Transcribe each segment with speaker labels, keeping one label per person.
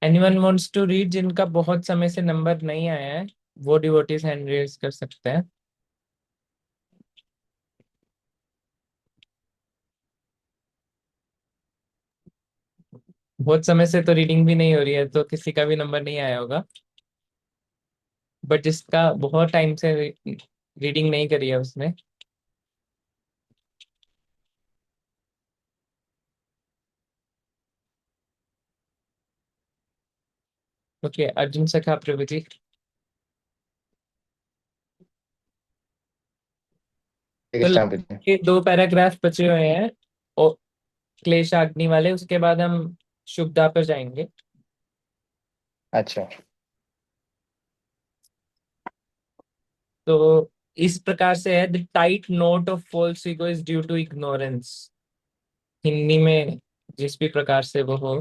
Speaker 1: Anyone wants to read, जिनका बहुत समय से नंबर नहीं आया है वो डिवोटीज हैंड रेज कर सकते हैं। बहुत समय से तो रीडिंग भी नहीं हो रही है, तो किसी का भी नंबर नहीं आया होगा। बट जिसका बहुत टाइम से रीडिंग नहीं करी है उसने। ओके, अर्जुन सखा प्रभु जी। तो
Speaker 2: कृष्णा प्रभु।
Speaker 1: ये दो पैराग्राफ बचे हुए हैं और क्लेशाग्नि वाले, उसके बाद हम शुभदा पर जाएंगे।
Speaker 2: अच्छा।
Speaker 1: तो इस प्रकार से है, the tight note of false ego is due to ignorance. Hindi में जिस भी प्रकार से वो हो।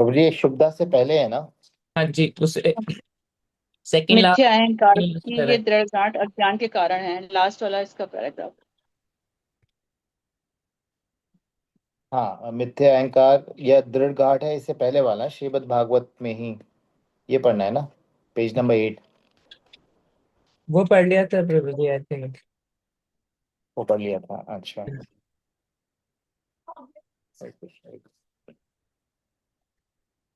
Speaker 2: प्रभु जी, ये शुभदा से पहले है ना?
Speaker 1: हाँ जी, उस सेकंड
Speaker 3: मिथ्या अहंकार
Speaker 1: लास्ट
Speaker 3: की
Speaker 1: है।
Speaker 3: ये दृढ़ गांठ अज्ञान के कारण है, लास्ट वाला इसका पैराग्राफ।
Speaker 2: हाँ, मिथ्या अहंकार यह दृढ़ गांठ है, इससे पहले वाला श्रीमद् भागवत में ही ये पढ़ना है ना? Page number 8।
Speaker 1: वो पढ़ लिया था प्रभु जी, आई थिंक।
Speaker 2: वो पढ़ लिया था, अच्छा।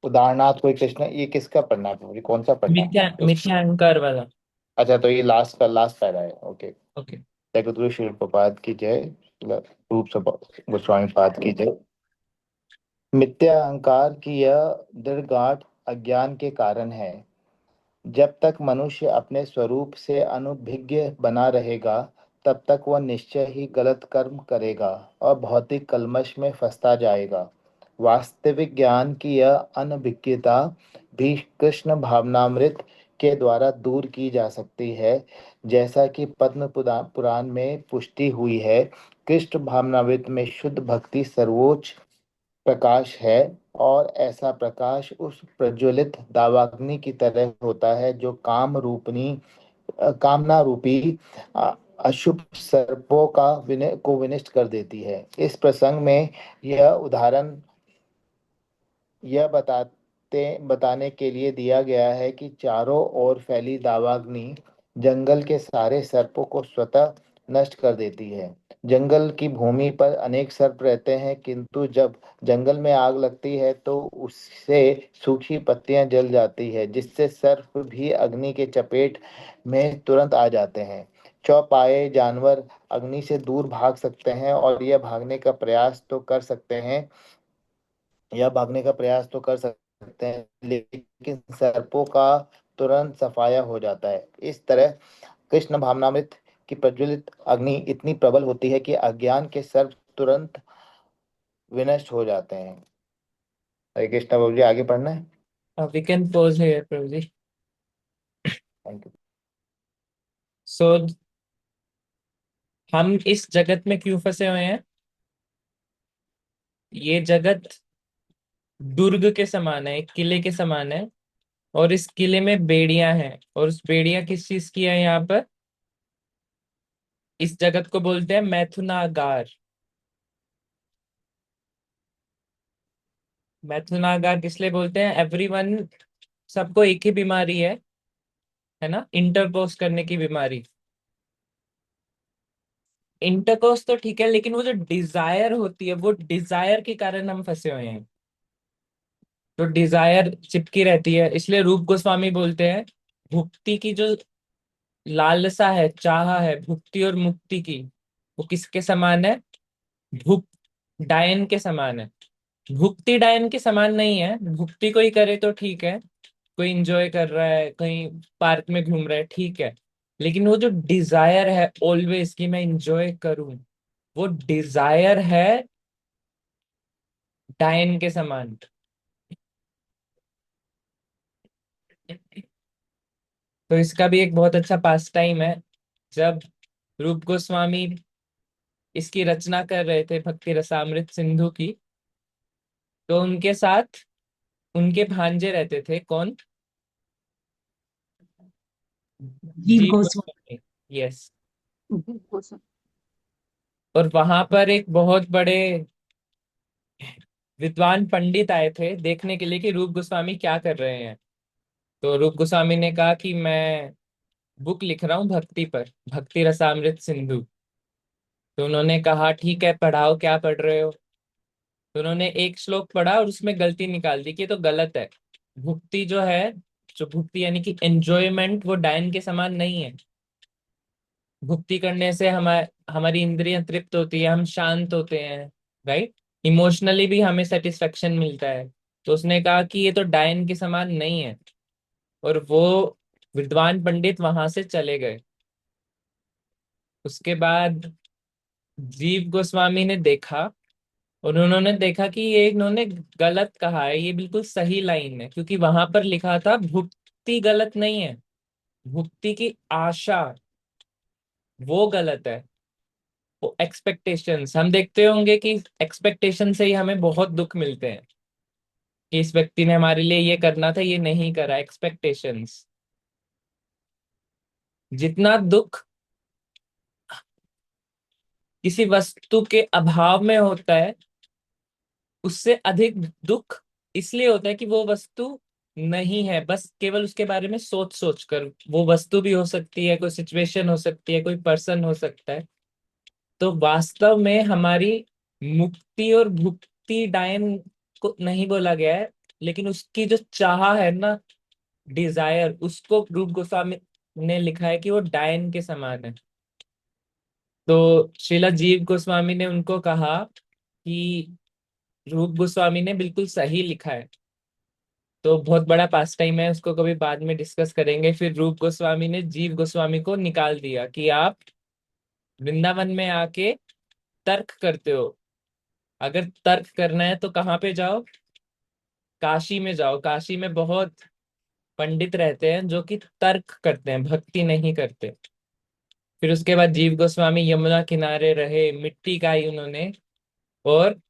Speaker 2: उदाहरणार्थ कोई कृष्ण, ये किसका पढ़ना है प्रभु जी? कौन सा पढ़ना
Speaker 1: मिथ्या
Speaker 2: है उस?
Speaker 1: मिथ्या अहंकार वाला।
Speaker 2: अच्छा, तो ये लास्ट का लास्ट पैरा है, ओके।
Speaker 1: ओके।
Speaker 2: जगत श्री प्रपाद की जय, रूप से गोस्वामी पाद की जय। मिथ्या अहंकार की यह दृढ़ गांठ अज्ञान के कारण है। जब तक मनुष्य अपने स्वरूप से अनभिज्ञ बना रहेगा, तब तक वह निश्चय ही गलत कर्म करेगा और भौतिक कलमश में फंसता जाएगा। वास्तविक ज्ञान की यह अनभिज्ञता भी कृष्ण भावनामृत के द्वारा दूर की जा सकती है। जैसा कि पद्म पुराण में पुष्टि हुई है, कृष्ण भावनामृत में शुद्ध भक्ति सर्वोच्च प्रकाश है। और ऐसा प्रकाश उस प्रज्वलित दावाग्नि की तरह होता है जो कामना रूपी अ, अशुभ सर्पों को विनष्ट कर देती है। इस प्रसंग में यह उदाहरण यह बताने के लिए दिया गया है कि चारों ओर फैली दावाग्नि जंगल के सारे सर्पों को स्वतः नष्ट कर देती है। जंगल की भूमि पर अनेक सर्प रहते हैं, किंतु जब जंगल में आग लगती है तो उससे सूखी पत्तियां जल जाती है, जिससे सर्प भी अग्नि के चपेट में तुरंत आ जाते हैं। चौपाए जानवर अग्नि से दूर भाग सकते हैं, और यह भागने का प्रयास तो कर सकते हैं, लेकिन सर्पों का तुरंत सफाया हो जाता है। इस तरह कृष्ण भावनामृत की प्रज्वलित अग्नि इतनी प्रबल होती है कि अज्ञान के सर्प तुरंत विनष्ट हो जाते हैं। हरे कृष्ण बाबू जी, आगे पढ़ना है।
Speaker 1: वी कैन पोज हियर प्रभु जी।
Speaker 2: Thank you.
Speaker 1: सो हम इस जगत में क्यों फंसे हुए हैं? ये जगत दुर्ग के समान है, एक किले के समान है। और इस किले में बेड़ियां हैं, और उस बेड़ियां किस चीज की है यहाँ पर? इस जगत को बोलते हैं मैथुनागार। मैथुनागार किस लिए बोलते हैं? एवरीवन, सबको एक ही बीमारी है ना, इंटरकोर्स करने की बीमारी। इंटरकोर्स तो ठीक है, लेकिन वो जो डिजायर होती है, वो डिजायर के कारण हम फंसे हुए हैं। तो डिजायर चिपकी रहती है, इसलिए रूप गोस्वामी बोलते हैं भुक्ति की जो लालसा है, चाह है भुक्ति और मुक्ति की, वो किसके समान है? भुक डायन के समान है। भुक्ति डायन के समान नहीं है। भुक्ति कोई करे तो ठीक है, कोई इंजॉय कर रहा है, कहीं पार्क में घूम रहा है, ठीक है। लेकिन वो जो डिजायर है ऑलवेज कि मैं इंजॉय करूं, वो डिजायर है डायन के समान। तो इसका भी एक बहुत अच्छा पास टाइम है। जब रूप गोस्वामी इसकी रचना कर रहे थे, भक्ति रसामृत सिंधु की, तो उनके साथ उनके भांजे रहते थे। कौन?
Speaker 4: जीव
Speaker 1: जीव
Speaker 4: गोस्वामी।
Speaker 1: गोस्वामी। यस।
Speaker 3: गोस्वामी।
Speaker 1: और वहां पर एक बहुत बड़े विद्वान पंडित आए थे देखने के लिए कि रूप गोस्वामी क्या कर रहे हैं। तो रूप गोस्वामी ने कहा कि मैं बुक लिख रहा हूँ भक्ति पर, भक्ति रसामृत सिंधु। तो उन्होंने कहा ठीक है पढ़ाओ, क्या पढ़ रहे हो। तो उन्होंने एक श्लोक पढ़ा और उसमें गलती निकाल दी कि ये तो गलत है। भुक्ति जो है, जो भुक्ति यानी कि एंजॉयमेंट, वो डायन के समान नहीं है। भुक्ति करने से हमारी इंद्रियां तृप्त होती है, हम शांत होते हैं, राइट। इमोशनली भी हमें सेटिस्फेक्शन मिलता है। तो उसने कहा कि ये तो डायन के समान नहीं है। और वो विद्वान पंडित वहां से चले गए। उसके बाद जीव गोस्वामी ने देखा और उन्होंने देखा कि ये इन्होंने गलत कहा है, ये बिल्कुल सही लाइन है, क्योंकि वहां पर लिखा था भुक्ति गलत नहीं है, भुक्ति की आशा वो गलत है। वो एक्सपेक्टेशंस, हम देखते होंगे कि एक्सपेक्टेशन से ही हमें बहुत दुख मिलते हैं कि इस व्यक्ति ने हमारे लिए ये करना था, ये नहीं करा। एक्सपेक्टेशंस, जितना दुख किसी वस्तु के अभाव में होता है, उससे अधिक दुख इसलिए होता है कि वो वस्तु नहीं है, बस केवल उसके बारे में सोच सोच कर। वो वस्तु भी हो सकती है, कोई सिचुएशन हो सकती है, कोई पर्सन हो सकता है। तो वास्तव में हमारी मुक्ति और भुक्ति डायन को नहीं बोला गया है, लेकिन उसकी जो चाह है ना, डिजायर, उसको रूप गोस्वामी ने लिखा है कि वो डायन के समान है। तो श्रीला जीव गोस्वामी ने उनको कहा कि रूप गोस्वामी ने बिल्कुल सही लिखा है। तो बहुत बड़ा पास टाइम है, उसको कभी बाद में डिस्कस करेंगे। फिर रूप गोस्वामी ने जीव गोस्वामी को निकाल दिया कि आप वृंदावन में आके तर्क करते हो। अगर तर्क करना है तो कहाँ पे जाओ, काशी में जाओ। काशी में बहुत पंडित रहते हैं जो कि तर्क करते हैं, भक्ति नहीं करते। फिर उसके बाद जीव गोस्वामी यमुना किनारे रहे, मिट्टी खाई उन्होंने। और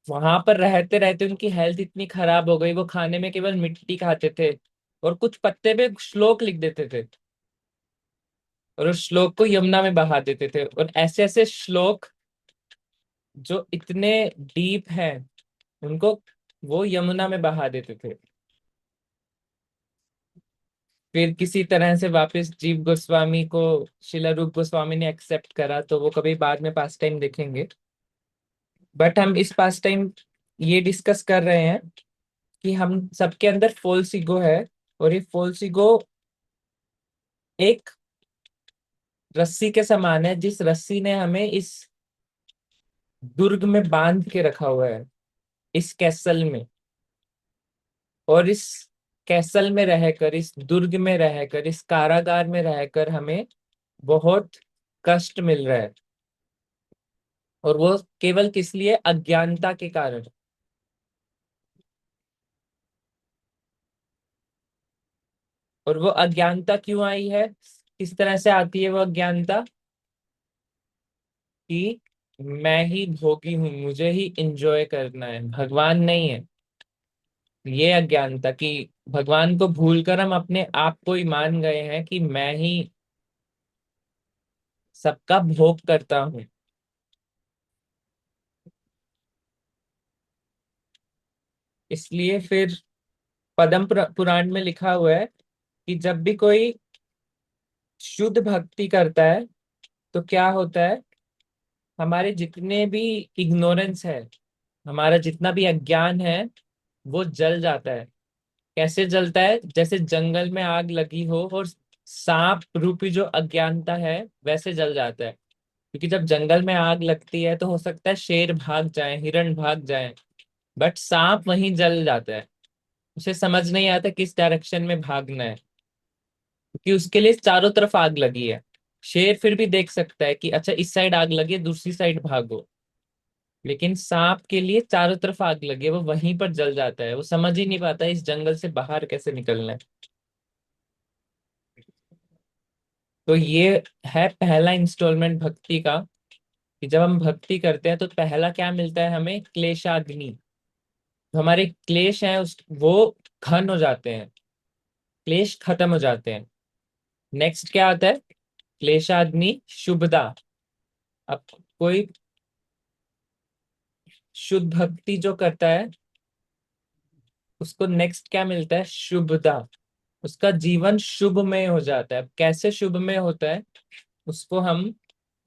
Speaker 1: वहां पर रहते रहते उनकी हेल्थ इतनी खराब हो गई, वो खाने में केवल मिट्टी खाते थे और कुछ पत्ते पे श्लोक लिख देते थे और उस श्लोक को यमुना में बहा देते थे। और ऐसे ऐसे श्लोक जो इतने डीप हैं, उनको वो यमुना में बहा देते थे। फिर किसी तरह से वापस जीव गोस्वामी को शिला रूप गोस्वामी ने एक्सेप्ट करा, तो वो कभी बाद में पास टाइम देखेंगे। बट हम इस पास टाइम ये डिस्कस कर रहे हैं कि हम सबके अंदर फॉल्स ईगो है। और ये फॉल्स ईगो एक रस्सी के समान है, जिस रस्सी ने हमें इस दुर्ग में बांध के रखा हुआ है, इस कैसल में। और इस कैसल में रहकर, इस दुर्ग में रहकर, इस कारागार में रहकर हमें बहुत कष्ट मिल रहा है। और वो केवल किस लिए? अज्ञानता के कारण। और वो अज्ञानता क्यों आई है, किस तरह से आती है वो अज्ञानता? कि मैं ही भोगी हूं, मुझे ही इंजॉय करना है, भगवान नहीं है। ये अज्ञानता कि भगवान को भूलकर हम अपने आप को ही मान गए हैं कि मैं ही सबका भोग करता हूँ। इसलिए फिर पद्म पुराण में लिखा हुआ है कि जब भी कोई शुद्ध भक्ति करता है तो क्या होता है, हमारे जितने भी इग्नोरेंस है, हमारा जितना भी अज्ञान है, वो जल जाता है। कैसे जलता है? जैसे जंगल में आग लगी हो और सांप रूपी जो अज्ञानता है वैसे जल जाता है। क्योंकि जब जंगल में आग लगती है तो हो सकता है शेर भाग जाए, हिरण भाग जाए, बट सांप वहीं जल जाता है। उसे समझ नहीं आता किस डायरेक्शन में भागना है, क्योंकि उसके लिए चारों तरफ आग लगी है। शेर फिर भी देख सकता है कि अच्छा इस साइड आग लगी है, दूसरी साइड भागो। लेकिन सांप के लिए चारों तरफ आग लगी है, वो वहीं पर जल जाता है। वो समझ ही नहीं पाता इस जंगल से बाहर कैसे निकलना है। तो ये है पहला इंस्टॉलमेंट भक्ति का, कि जब हम भक्ति करते हैं तो पहला क्या मिलता है हमें? क्लेशाग्नि। तो हमारे क्लेश हैं उस वो घन हो जाते हैं। क्लेश खत्म हो जाते हैं। नेक्स्ट क्या आता है? क्लेशाग्नि शुभदा। अब कोई शुद्ध भक्ति जो करता है उसको नेक्स्ट क्या मिलता है? शुभदा। उसका जीवन शुभमय हो जाता है। अब कैसे शुभमय होता है उसको हम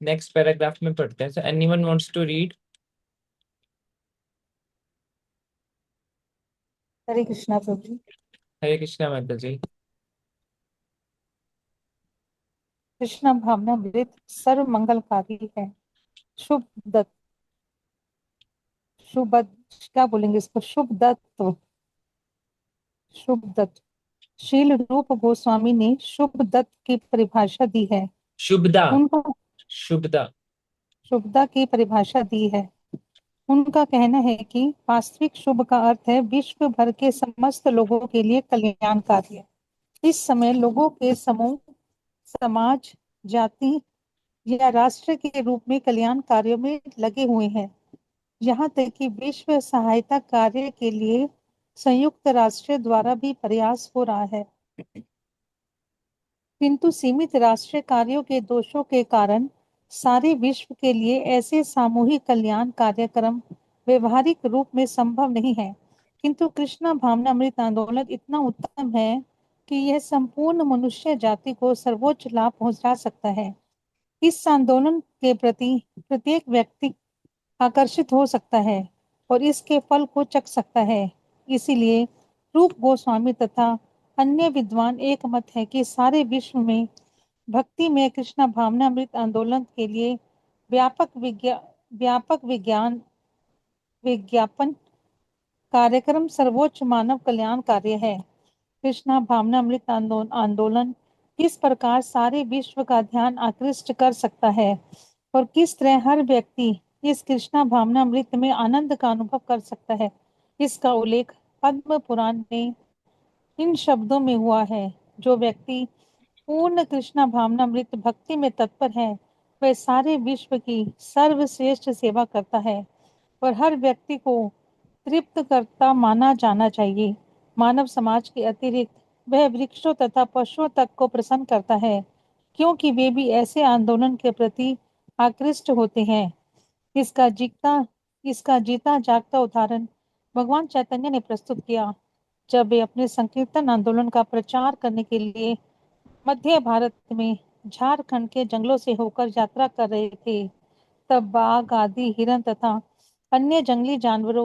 Speaker 1: नेक्स्ट पैराग्राफ में पढ़ते हैं। So anyone wants to read?
Speaker 4: Hare Krishna प्रभु जी।
Speaker 1: हरे कृष्णा माता जी।
Speaker 4: कृष्ण भावनामृत सर्व मंगलकारी है। शुभ दत्त, शुभ, क्या बोलेंगे इसको, शुभ दत्त, शुभ दत्त। शील रूप गोस्वामी ने शुभ दत्त की परिभाषा दी है।
Speaker 1: शुभदा।
Speaker 4: उनका
Speaker 1: शुभदा।
Speaker 4: शुभदा की परिभाषा दी है। उनका कहना है कि वास्तविक शुभ का अर्थ है विश्व भर के समस्त लोगों के लिए कल्याणकारी। इस समय लोगों के समूह, समाज, जाति या राष्ट्र के रूप में कल्याण कार्यों में लगे हुए हैं। यहाँ तक कि विश्व सहायता कार्य के लिए संयुक्त राष्ट्र द्वारा भी प्रयास हो रहा है, किंतु सीमित राष्ट्रीय कार्यों के दोषों के कारण सारे विश्व के लिए ऐसे सामूहिक कल्याण कार्यक्रम व्यवहारिक रूप में संभव नहीं है। किंतु कृष्णा भावनामृत आंदोलन इतना उत्तम है कि यह संपूर्ण मनुष्य जाति को सर्वोच्च लाभ पहुंचा सकता है। इस आंदोलन के प्रति प्रत्येक व्यक्ति आकर्षित हो सकता है और इसके फल को चख सकता है। इसीलिए रूप गोस्वामी तथा अन्य विद्वान एक मत है कि सारे विश्व में भक्ति में कृष्ण भावनामृत आंदोलन के लिए व्यापक विज्ञान विज्ञापन कार्यक्रम सर्वोच्च मानव कल्याण कार्य है। कृष्णा भावनामृत आंदोलन किस प्रकार सारे विश्व का ध्यान आकृष्ट कर सकता है और किस तरह हर व्यक्ति इस कृष्णा भावनामृत में आनंद का अनुभव कर सकता है, इसका उल्लेख पद्म पुराण में इन शब्दों में हुआ है। जो व्यक्ति पूर्ण कृष्णा भावनामृत भक्ति में तत्पर है वह सारे विश्व की सर्वश्रेष्ठ सेवा करता है और हर व्यक्ति को तृप्त करता माना जाना चाहिए। मानव समाज के अतिरिक्त वह वृक्षों तथा पशुओं तक को प्रसन्न करता है, क्योंकि वे भी ऐसे आंदोलन के प्रति आकृष्ट होते हैं। इसका जीता इसका जीता जागता उदाहरण भगवान चैतन्य ने प्रस्तुत किया जब वे अपने संकीर्तन आंदोलन का प्रचार करने के लिए मध्य भारत में झारखंड के जंगलों से होकर यात्रा कर रहे थे। तब बाघ आदि हिरण तथा अन्य जंगली जानवर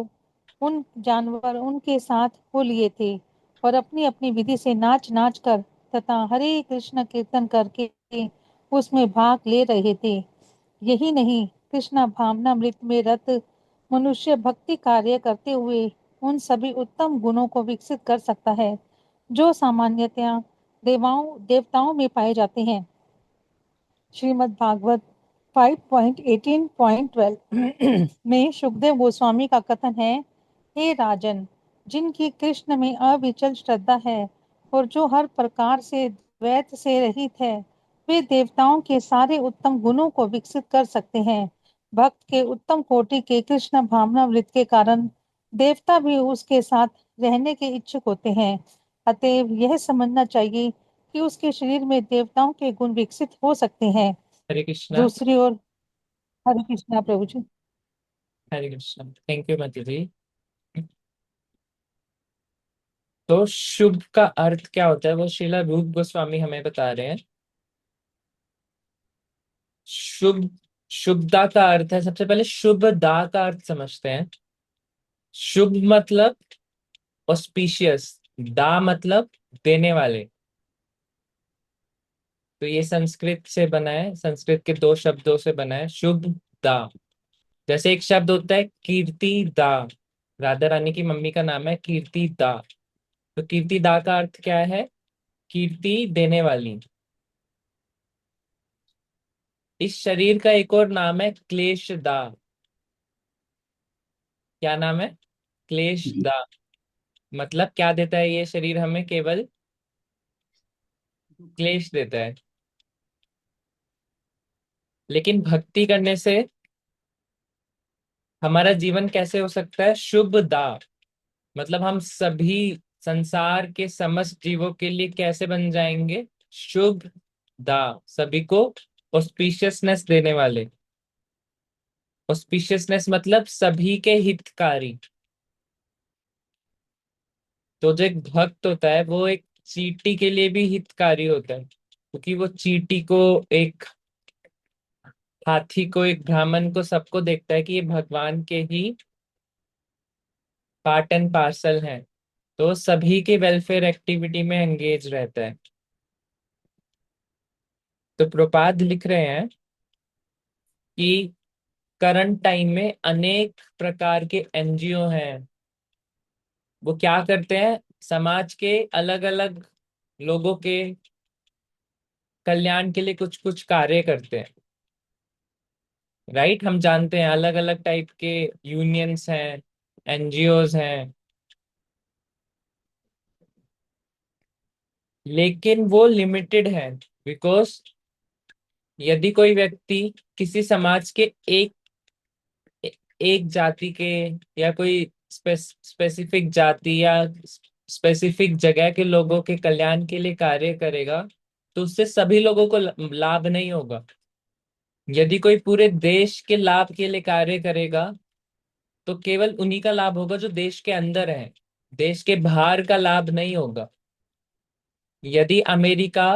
Speaker 4: उनके साथ हो लिए थे और अपनी अपनी विधि से नाच नाच कर तथा हरे कृष्ण कीर्तन करके उसमें भाग ले रहे थे। यही नहीं, कृष्ण भावनामृत में रत मनुष्य भक्ति कार्य करते हुए उन सभी उत्तम गुणों को विकसित कर सकता है जो सामान्यतया देवताओं में पाए जाते हैं। श्रीमद् भागवत 5.18.12 में सुखदेव गोस्वामी का कथन है, हे राजन, जिनकी कृष्ण में अविचल श्रद्धा है और जो हर प्रकार से द्वैत से रहित है, वे देवताओं के सारे उत्तम गुणों को विकसित कर सकते हैं। भक्त के उत्तम कोटि के कृष्ण भावनामृत के कारण देवता भी उसके साथ रहने के इच्छुक होते हैं। अतएव यह समझना चाहिए कि उसके शरीर में देवताओं के गुण विकसित हो सकते हैं।
Speaker 1: हरे कृष्णा।
Speaker 4: दूसरी ओर, हरे कृष्णा प्रभु जी।
Speaker 1: हरे कृष्णा। थैंक यू माता जी। तो शुभ का अर्थ क्या होता है वो श्रीला रूप गोस्वामी हमें बता रहे हैं। शुभ, शुभदा का अर्थ है, सबसे पहले शुभ दा का अर्थ समझते हैं। शुभ मतलब ऑस्पिशियस, दा मतलब देने वाले। तो ये संस्कृत से बना है, संस्कृत के दो शब्दों से बना है, शुभ दा। जैसे एक शब्द होता है कीर्ति दा, राधा रानी की मम्मी का नाम है कीर्ति दा। तो कीर्ति दा का अर्थ क्या है? कीर्ति देने वाली। इस शरीर का एक और नाम है क्लेश दा। क्या नाम है? क्लेश दा। मतलब क्या देता है ये शरीर हमें? केवल क्लेश देता है। लेकिन भक्ति करने से हमारा जीवन कैसे हो सकता है? शुभ दा। मतलब हम सभी संसार के समस्त जीवों के लिए कैसे बन जाएंगे? शुभ दा, सभी को ऑस्पिशियसनेस देने वाले। ऑस्पिशियसनेस मतलब सभी के हितकारी। तो जो एक भक्त होता है वो एक चींटी के लिए भी हितकारी होता है, क्योंकि वो चींटी को, एक हाथी को, एक ब्राह्मण को, सबको देखता है कि ये भगवान के ही पार्ट एंड पार्सल हैं। तो सभी के वेलफेयर एक्टिविटी में एंगेज रहता है। तो प्रपाद लिख रहे हैं कि करंट टाइम में अनेक प्रकार के एनजीओ हैं। वो क्या करते हैं? समाज के अलग अलग लोगों के कल्याण के लिए कुछ कुछ कार्य करते हैं। राइट, हम जानते हैं अलग अलग टाइप के यूनियंस हैं, एनजीओज हैं, लेकिन वो लिमिटेड है। बिकॉज यदि कोई व्यक्ति किसी समाज के एक जाति के, या कोई स्पेसिफिक जाति या स्पेसिफिक जगह के लोगों के कल्याण के लिए कार्य करेगा, तो उससे सभी लोगों को लाभ नहीं होगा। यदि कोई पूरे देश के लाभ के लिए कार्य करेगा, तो केवल उन्हीं का लाभ होगा जो देश के अंदर है, देश के बाहर का लाभ नहीं होगा। यदि अमेरिका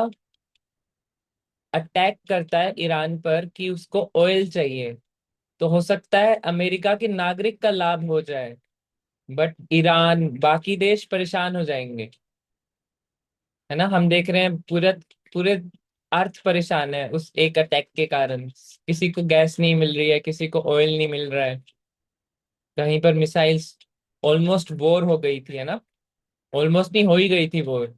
Speaker 1: अटैक करता है ईरान पर कि उसको ऑयल चाहिए, तो हो सकता है अमेरिका के नागरिक का लाभ हो जाए, बट ईरान, बाकी देश परेशान हो जाएंगे। है ना, हम देख रहे हैं पूरे पूरे अर्थ परेशान है उस एक अटैक के कारण। किसी को गैस नहीं मिल रही है, किसी को ऑयल नहीं मिल रहा है, कहीं पर मिसाइल्स, ऑलमोस्ट वॉर हो गई थी, है ना, ऑलमोस्ट नहीं, हो ही गई थी वॉर।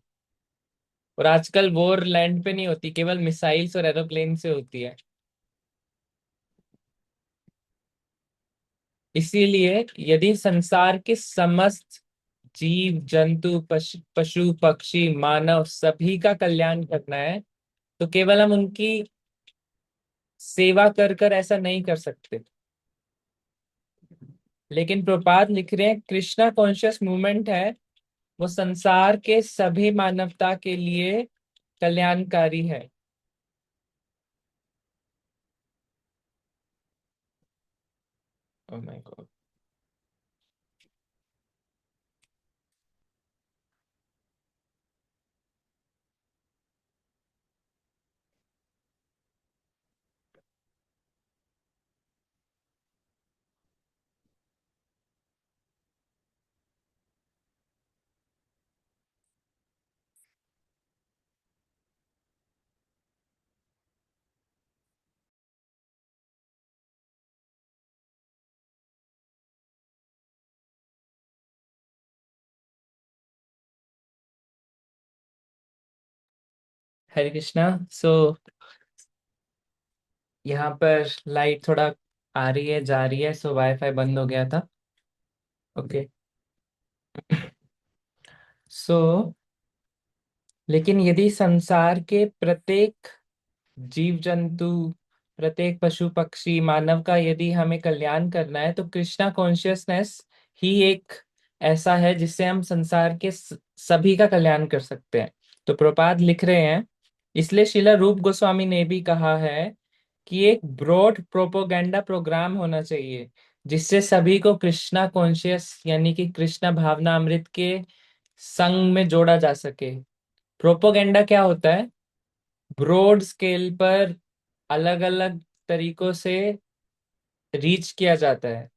Speaker 1: और आजकल वॉर लैंड पे नहीं होती, केवल मिसाइल्स और एरोप्लेन से होती है। इसीलिए यदि संसार के समस्त जीव जंतु, पशु पक्षी, मानव, सभी का कल्याण करना है, तो केवल हम उनकी सेवा कर कर ऐसा नहीं कर सकते। लेकिन प्रपात लिख रहे हैं कृष्णा कॉन्शियस मूवमेंट है, वो संसार के सभी मानवता के लिए कल्याणकारी है। Oh my god. Hare Krishna. So यहाँ पर लाइट थोड़ा आ रही है, जा रही है, सो वाईफाई बंद हो गया था। ओके। सो लेकिन यदि संसार के प्रत्येक जीव जंतु, प्रत्येक पशु पक्षी, मानव का यदि हमें कल्याण करना है, तो कृष्णा कॉन्शियसनेस ही एक ऐसा है जिससे हम संसार के सभी का कल्याण कर सकते हैं। तो प्रपाद लिख रहे हैं, इसलिए शिला रूप गोस्वामी ने भी कहा है कि एक ब्रॉड प्रोपोगेंडा प्रोग्राम होना चाहिए, जिससे सभी को कृष्णा कॉन्शियस यानी कि कृष्णा भावना अमृत के संग में जोड़ा जा सके। प्रोपोगेंडा क्या होता है? ब्रॉड स्केल पर अलग अलग तरीकों से रीच किया जाता है,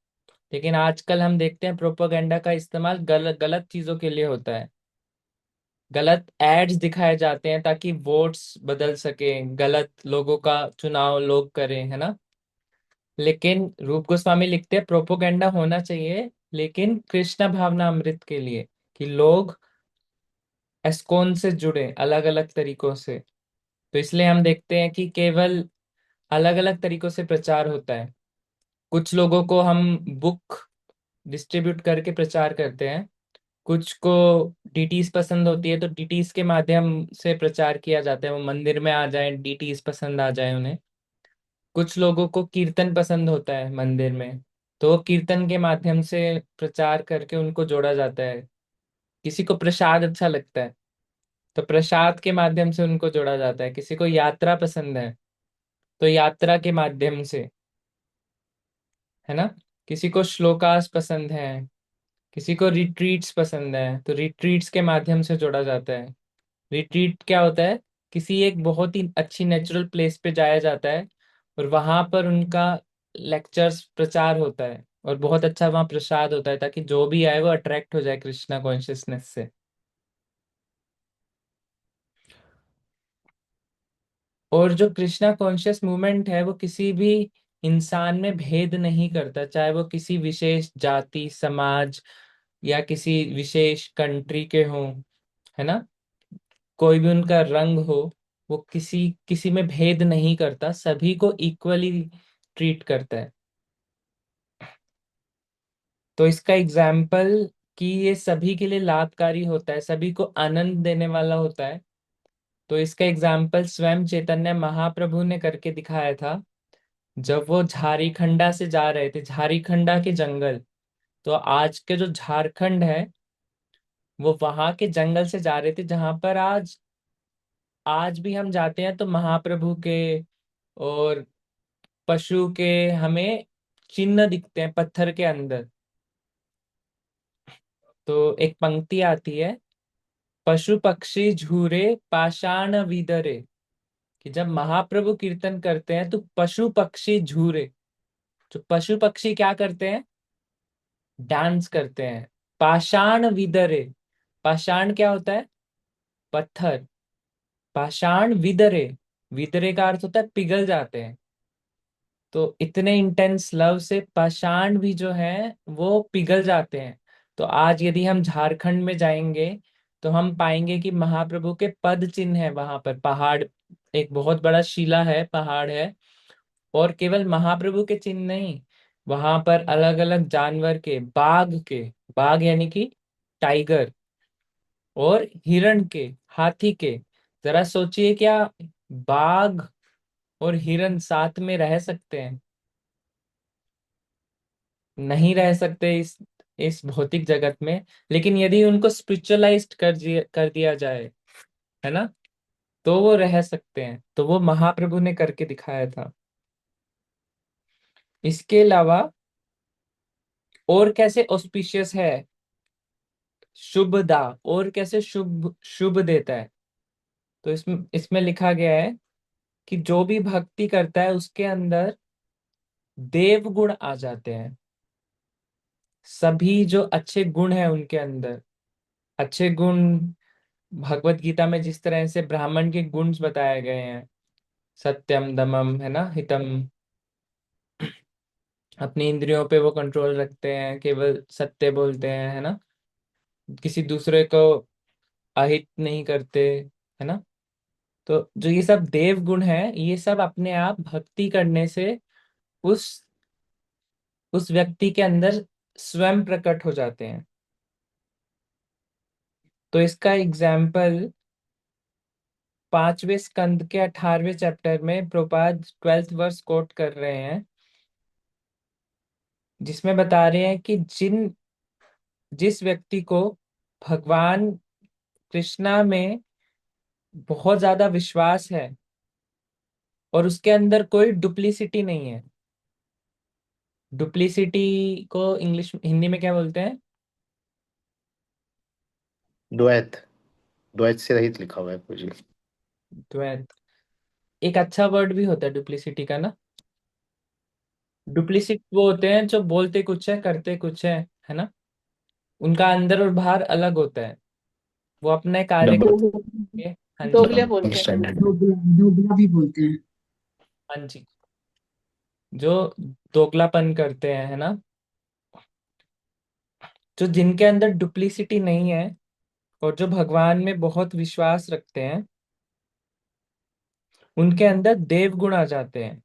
Speaker 1: लेकिन आजकल हम देखते हैं प्रोपोगेंडा का इस्तेमाल गलत गलत चीजों के लिए होता है। गलत एड्स दिखाए जाते हैं ताकि वोट्स बदल सके, गलत लोगों का चुनाव लोग करें, है ना। लेकिन रूप गोस्वामी लिखते हैं प्रोपोगेंडा होना चाहिए, लेकिन कृष्ण भावना अमृत के लिए, कि लोग एस्कॉन से जुड़े अलग अलग तरीकों से। तो इसलिए हम देखते हैं कि केवल अलग अलग तरीकों से प्रचार होता है। कुछ लोगों को हम बुक डिस्ट्रीब्यूट करके प्रचार करते हैं, कुछ को डीटीज पसंद होती है तो डीटीज के माध्यम से प्रचार किया जाता है, वो मंदिर में आ जाए, डीटीज पसंद आ जाए उन्हें। कुछ लोगों को कीर्तन पसंद होता है मंदिर में, तो वो कीर्तन के माध्यम से प्रचार करके उनको जोड़ा जाता है। किसी को प्रसाद अच्छा लगता है तो प्रसाद के माध्यम से उनको जोड़ा जाता है, किसी को यात्रा पसंद है तो यात्रा के माध्यम से, है ना। किसी को श्लोकास पसंद है, किसी को रिट्रीट्स पसंद है तो रिट्रीट्स के माध्यम से जोड़ा जाता है। रिट्रीट क्या होता है? किसी एक बहुत ही अच्छी नेचुरल प्लेस पे जाया जाता है और वहां पर उनका लेक्चर्स प्रचार होता है और बहुत अच्छा वहां प्रसाद होता है ताकि जो भी आए वो अट्रैक्ट हो जाए कृष्णा कॉन्शियसनेस से। और जो कृष्णा कॉन्शियस मूवमेंट है वो किसी भी इंसान में भेद नहीं करता, चाहे वो किसी विशेष जाति समाज या किसी विशेष कंट्री के हों, है ना। कोई भी उनका रंग हो, वो किसी किसी में भेद नहीं करता, सभी को इक्वली ट्रीट करता है। तो इसका एग्जाम्पल कि ये सभी के लिए लाभकारी होता है, सभी को आनंद देने वाला होता है, तो इसका एग्जाम्पल स्वयं चैतन्य महाप्रभु ने करके दिखाया था। जब वो झारीखंडा से जा रहे थे, झारीखंडा के जंगल, तो आज के जो झारखंड है वो वहां के जंगल से जा रहे थे जहां पर आज आज भी हम जाते हैं तो महाप्रभु के और पशु के हमें चिन्ह दिखते हैं पत्थर के अंदर। तो एक पंक्ति आती है, पशु पक्षी झूरे पाषाण विदरे, कि जब महाप्रभु कीर्तन करते हैं तो पशु पक्षी झूरे। जो पशु पक्षी क्या करते हैं? डांस करते हैं। पाषाण विदरे, पाषाण क्या होता है? पत्थर। पाषाण विदरे, विदरे का अर्थ होता है पिघल जाते हैं। तो इतने इंटेंस लव से पाषाण भी जो है वो पिघल जाते हैं। तो आज यदि हम झारखंड में जाएंगे तो हम पाएंगे कि महाप्रभु के पद चिन्ह है वहां पर, पहाड़, एक बहुत बड़ा शिला है, पहाड़ है। और केवल महाप्रभु के चिन्ह नहीं, वहां पर अलग अलग जानवर के, बाघ के, बाघ यानी कि टाइगर, और हिरण के, हाथी के। जरा सोचिए, क्या बाघ और हिरण साथ में रह सकते हैं? नहीं रह सकते इस भौतिक जगत में। लेकिन यदि उनको स्पिरिचुअलाइज्ड कर दिया जाए, है ना, तो वो रह सकते हैं। तो वो महाप्रभु ने करके दिखाया था। इसके अलावा और कैसे ऑस्पिशियस है, शुभदा, और कैसे शुभ शुभ देता है। तो इसमें इसमें लिखा गया है कि जो भी भक्ति करता है उसके अंदर देव गुण आ जाते हैं। सभी जो अच्छे गुण हैं उनके अंदर, अच्छे गुण, भगवत गीता में जिस तरह से ब्राह्मण के गुण बताए गए हैं, सत्यम दमम, है ना, हितम, अपनी इंद्रियों पे वो कंट्रोल रखते हैं, केवल सत्य बोलते हैं, है ना, किसी दूसरे को अहित नहीं करते, है ना। तो जो ये सब देव गुण है, ये सब अपने आप भक्ति करने से उस उस व्यक्ति के अंदर स्वयं प्रकट हो जाते हैं। तो इसका एग्जाम्पल 5वें स्कंद के 18वें चैप्टर में प्रभुपाद 12th वर्स कोट कर रहे हैं, जिसमें बता रहे हैं कि जिस व्यक्ति को भगवान कृष्णा में बहुत ज्यादा विश्वास है और उसके अंदर कोई डुप्लीसिटी नहीं है। डुप्लीसिटी को इंग्लिश हिंदी में क्या बोलते हैं?
Speaker 2: द्वैत, द्वैत से रहित लिखा हुआ है पूजी।
Speaker 1: द्वैत एक अच्छा वर्ड भी होता है डुप्लीसिटी का ना। डुप्लीसिट वो होते हैं जो बोलते कुछ है करते कुछ है ना। उनका अंदर और बाहर अलग होता है, वो अपने कार्य
Speaker 2: डबल
Speaker 1: करके। हाँ जी,
Speaker 3: दोगले बोलते हैं।
Speaker 2: अंडरस्टैंडिंग।
Speaker 5: दोगला दोगला भी बोलते हैं।
Speaker 1: हाँ जी, जो दोगलापन करते हैं, है ना। जो जिनके अंदर डुप्लीसिटी नहीं है और जो भगवान में बहुत विश्वास रखते हैं, उनके अंदर देव गुण आ जाते हैं।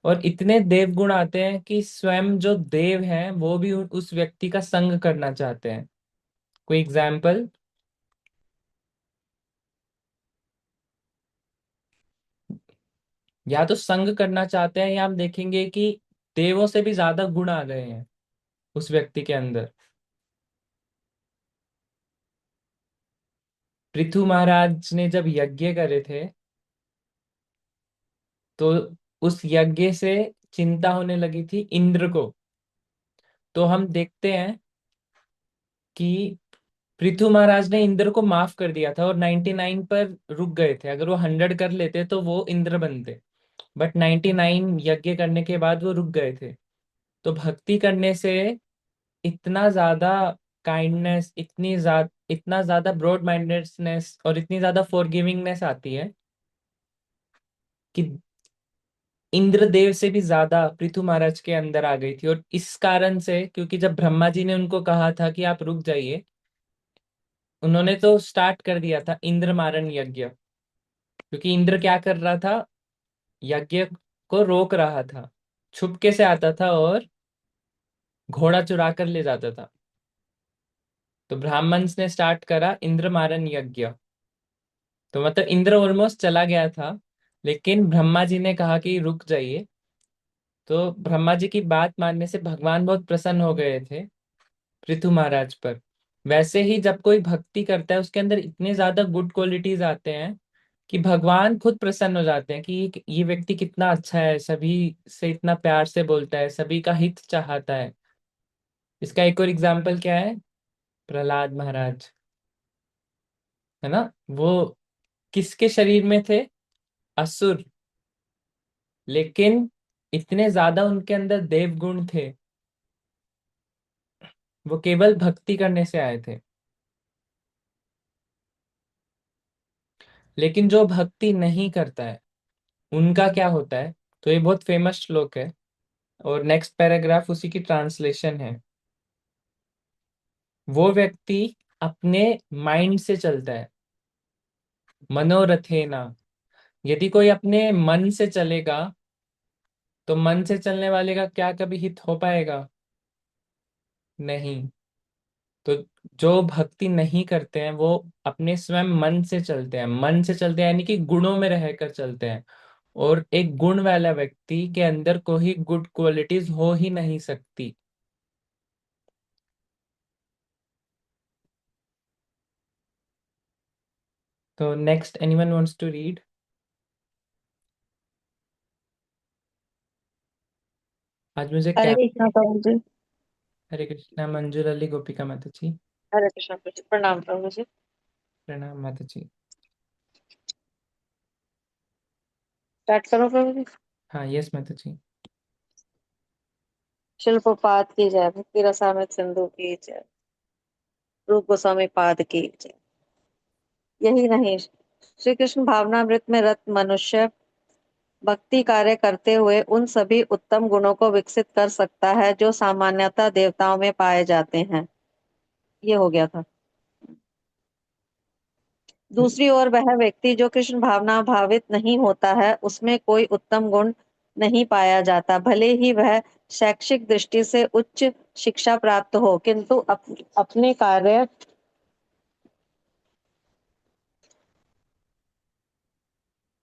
Speaker 1: और इतने देव गुण आते हैं कि स्वयं जो देव हैं वो भी उस व्यक्ति का संग करना चाहते हैं। कोई एग्जाम्पल? या तो संग करना चाहते हैं, या हम देखेंगे कि देवों से भी ज्यादा गुण आ गए हैं उस व्यक्ति के अंदर। पृथु महाराज ने जब यज्ञ करे थे तो उस यज्ञ से चिंता होने लगी थी इंद्र को। तो हम देखते हैं कि पृथु महाराज ने इंद्र को माफ कर दिया था और 99 पर रुक गए थे। अगर वो 100 कर लेते तो वो इंद्र बनते, बट 99 यज्ञ करने के बाद वो रुक गए थे। तो भक्ति करने से इतना ज्यादा काइंडनेस, इतना ज्यादा ब्रॉड माइंडेडनेस और इतनी ज्यादा फॉरगिविंगनेस आती है कि इंद्रदेव से भी ज्यादा पृथु महाराज के अंदर आ गई थी। और इस कारण से, क्योंकि जब ब्रह्मा जी ने उनको कहा था कि आप रुक जाइए, उन्होंने तो स्टार्ट कर दिया था इंद्र मारण यज्ञ। क्योंकि इंद्र क्या कर रहा था, यज्ञ को रोक रहा था, छुपके से आता था और घोड़ा चुरा कर ले जाता था। तो ब्राह्मण्स ने स्टार्ट करा इंद्र मारण यज्ञ। तो मतलब इंद्र ऑलमोस्ट चला गया था, लेकिन ब्रह्मा जी ने कहा कि रुक जाइए। तो ब्रह्मा जी की बात मानने से भगवान बहुत प्रसन्न हो गए थे पृथु महाराज पर। वैसे ही जब कोई भक्ति करता है उसके अंदर इतने ज्यादा गुड क्वालिटीज आते हैं कि भगवान खुद प्रसन्न हो जाते हैं कि ये व्यक्ति कितना अच्छा है, सभी से इतना प्यार से बोलता है, सभी का हित चाहता है। इसका एक और एग्जाम्पल क्या है, प्रहलाद महाराज, है ना। वो किसके शरीर में थे, असुर, लेकिन इतने ज्यादा उनके अंदर देव गुण थे, वो केवल भक्ति करने से आए थे। लेकिन जो भक्ति नहीं करता है उनका क्या होता है। तो ये बहुत फेमस श्लोक है और नेक्स्ट पैराग्राफ उसी की ट्रांसलेशन है। वो व्यक्ति अपने माइंड से चलता है, मनोरथेना। यदि कोई अपने मन से चलेगा तो मन से चलने वाले का क्या कभी हित हो पाएगा, नहीं। तो जो भक्ति नहीं करते हैं वो अपने स्वयं मन से चलते हैं। मन से चलते हैं यानी कि गुणों में रहकर चलते हैं। और एक गुण वाला व्यक्ति के अंदर कोई गुड क्वालिटीज हो ही नहीं सकती। तो next, anyone wants to read? आज मुझे
Speaker 6: हरे
Speaker 1: क्या,
Speaker 6: कृष्णा प्रभु जी।
Speaker 1: हरे कृष्णा। मंजूर अली, गोपिका माता जी,
Speaker 6: हरे कृष्णा प्रभु जी, प्रणाम प्रभु जी।
Speaker 1: प्रणाम माता जी।
Speaker 6: स्टार्ट करो प्रभु जी।
Speaker 1: हाँ, यस माता जी।
Speaker 6: शिल प्रपात की जय, भक्ति रसामृत सिंधु की जय, रूप गोस्वामी पाद की जय। यही नहीं, श्री कृष्ण भावनामृत में रत मनुष्य भक्ति कार्य करते हुए उन सभी उत्तम गुणों को विकसित कर सकता है जो सामान्यतः देवताओं में पाए जाते हैं। ये हो गया था। दूसरी ओर वह व्यक्ति जो कृष्ण भावना भावित नहीं होता है उसमें कोई उत्तम गुण नहीं पाया जाता, भले ही वह शैक्षिक दृष्टि से उच्च शिक्षा प्राप्त हो, किंतु अपने कार्य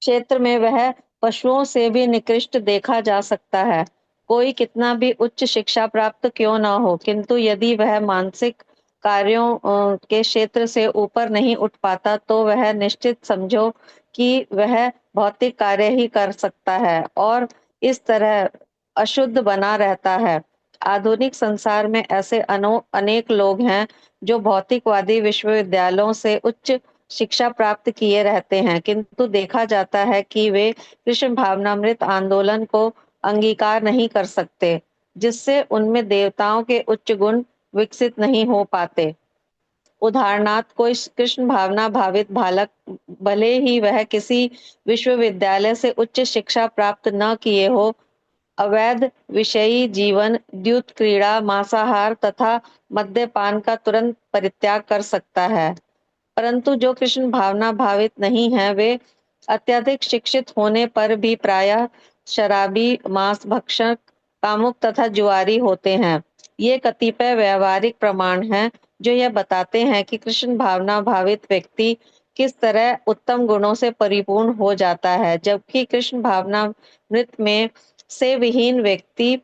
Speaker 6: क्षेत्र में वह पशुओं से भी निकृष्ट देखा जा सकता है। कोई कितना भी उच्च शिक्षा प्राप्त क्यों न हो, किंतु यदि वह मानसिक कार्यों के क्षेत्र से ऊपर नहीं उठ पाता तो वह निश्चित समझो कि वह भौतिक कार्य ही कर सकता है और इस तरह अशुद्ध बना रहता है। आधुनिक संसार में ऐसे अनेक लोग हैं जो भौतिकवादी विश्वविद्यालयों से उच्च शिक्षा प्राप्त किए रहते हैं, किंतु देखा जाता है कि वे कृष्ण भावनामृत आंदोलन को अंगीकार नहीं कर सकते, जिससे उनमें देवताओं के उच्च गुण विकसित नहीं हो पाते। उदाहरणार्थ, कोई कृष्ण भावना भावित बालक, भले ही वह किसी विश्वविद्यालय से उच्च शिक्षा प्राप्त न किए हो, अवैध विषयी जीवन, द्यूत क्रीड़ा, मांसाहार तथा मद्यपान का तुरंत परित्याग कर सकता है। परंतु जो कृष्ण भावना भावित नहीं है, वे अत्यधिक शिक्षित होने पर भी प्रायः शराबी, मांस भक्षक, कामुक तथा जुआरी होते हैं। ये कतिपय व्यवहारिक प्रमाण हैं जो यह बताते हैं कि कृष्ण भावना भावित व्यक्ति किस तरह उत्तम गुणों से परिपूर्ण हो जाता है, जबकि कृष्ण भावना मृत में से विहीन व्यक्ति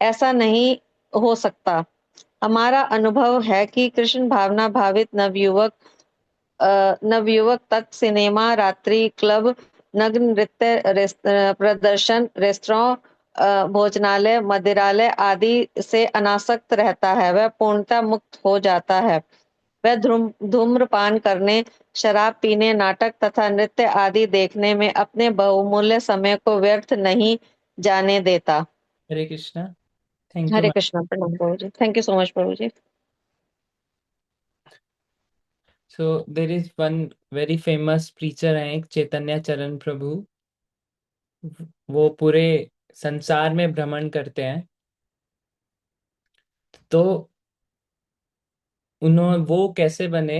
Speaker 6: ऐसा नहीं हो सकता। हमारा अनुभव है कि कृष्ण भावना भावित नवयुवक नवयुवक तक सिनेमा, रात्रि क्लब, नग्न नृत्य, प्रदर्शन, रेस्तरां, भोजनालय, मदिरालय आदि से अनासक्त रहता है। वह पूर्णतः मुक्त हो जाता है। वह धूम्रपान करने, शराब पीने, नाटक तथा नृत्य आदि देखने में अपने बहुमूल्य समय को व्यर्थ नहीं जाने देता।
Speaker 1: हरे कृष्णा। Thank you.
Speaker 6: हरे कृष्णा। प्रणाम प्रभु जी। थैंक यू सो मच प्रभु जी।
Speaker 1: So there is one very famous preacher है, एक चैतन्य चरण प्रभु। वो पूरे संसार में भ्रमण करते हैं। तो उन्होंने वो कैसे बने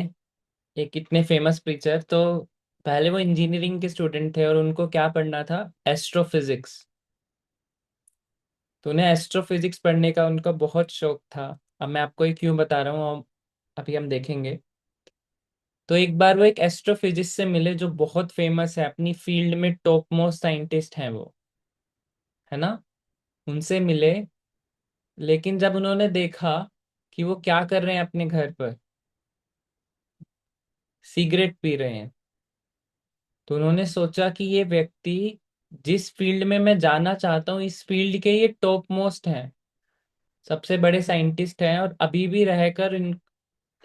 Speaker 1: एक इतने फेमस प्रीचर? तो पहले वो इंजीनियरिंग के स्टूडेंट थे और उनको क्या पढ़ना था? एस्ट्रोफिजिक्स। तो उन्हें एस्ट्रोफिजिक्स पढ़ने का उनका बहुत शौक था। अब मैं आपको ये क्यों बता रहा हूँ, अभी हम देखेंगे। तो एक बार वो एक एस्ट्रोफिजिक्स से मिले जो बहुत फेमस है अपनी फील्ड में, टॉप मोस्ट साइंटिस्ट हैं वो, है ना। उनसे मिले, लेकिन जब उन्होंने देखा कि वो क्या कर रहे हैं अपने घर पर, सिगरेट पी रहे हैं, तो उन्होंने सोचा कि ये व्यक्ति जिस फील्ड में मैं जाना चाहता हूँ, इस फील्ड के ये टॉप मोस्ट हैं, सबसे बड़े साइंटिस्ट हैं, और अभी भी रहकर इन